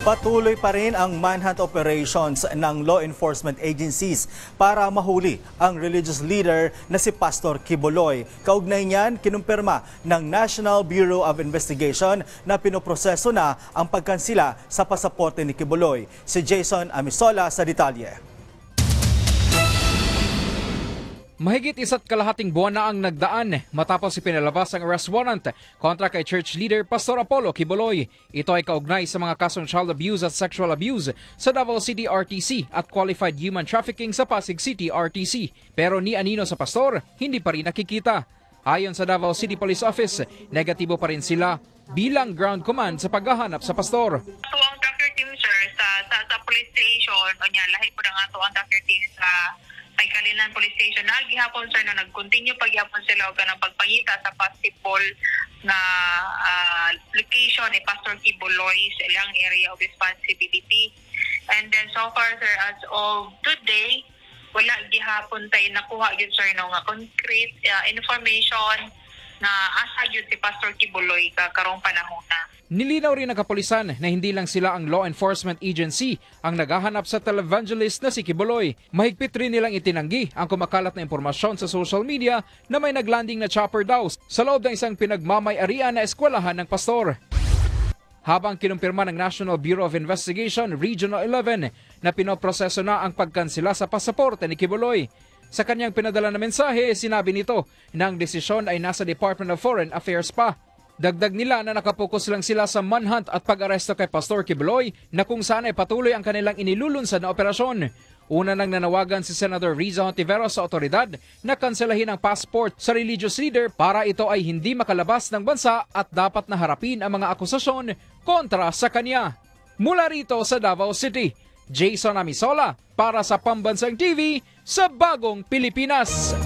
Patuloy pa rin ang manhunt operations ng law enforcement agencies para mahuli ang religious leader na si Pastor Quiboloy. Kaugnay niyan, kinumpirma ng National Bureau of Investigation na pinoproseso na ang pagkansila sa pasaporte ni Quiboloy. Si Jason Amisola sa detalye. Mahigit 1.5 buwan na ang nagdaan matapos ipinalabas ang arrest warrant kontra kay church leader Pastor Apollo Quiboloy. Ito ay kaugnay sa mga kasong child abuse at sexual abuse sa Davao City RTC at qualified human trafficking sa Pasig City RTC. Pero ni anino sa pastor, hindi pa rin nakikita. Ayon sa Davao City Police Office, negatibo pa rin sila bilang ground command sa paghahanap sa pastor. Ito ang tracker team sir sa police station o niya lahi po na nga ito ang tracker team sa may Kalinan Police Station na gihapon sir na nag-continue paghapon sila og kanang pagpangita sa possible na location ni Pastor Quiboloy sa ilang area of responsibility. And then so far sir, as of today, wala gihapon tayo nakuha yun sir no nga concrete information na asa yun si Pastor Quiboloy karong panahon na. Nilinaw rin ng kapulisan na hindi lang sila ang law enforcement agency ang naghahanap sa televangelist na si Quiboloy. Mahigpit rin nilang itinanggi ang kumakalat na impormasyon sa social media na may naglanding na chopper daw sa loob ng isang pinagmamay-arian na eskwelahan ng pastor. Habang kinumpirma ng National Bureau of Investigation Regional 11 na pinoproseso na ang pagkansila sa pasaporte ni Quiboloy. Sa kanyang pinadala na mensahe, sinabi nito na ang desisyon ay nasa Department of Foreign Affairs pa. Dagdag nila na nakapokus lang sila sa manhunt at pag-aresto kay Pastor Quiboloy na kung saan ay patuloy ang kanilang inilulunsad na operasyon. Una nang nanawagan si Senator Riza Hontiveros sa otoridad na kanselahin ang passport sa religious leader para ito ay hindi makalabas ng bansa at dapat na harapin ang mga akusasyon kontra sa kanya. Mula rito sa Davao City, Jason Amisola para sa Pambansang TV sa Bagong Pilipinas.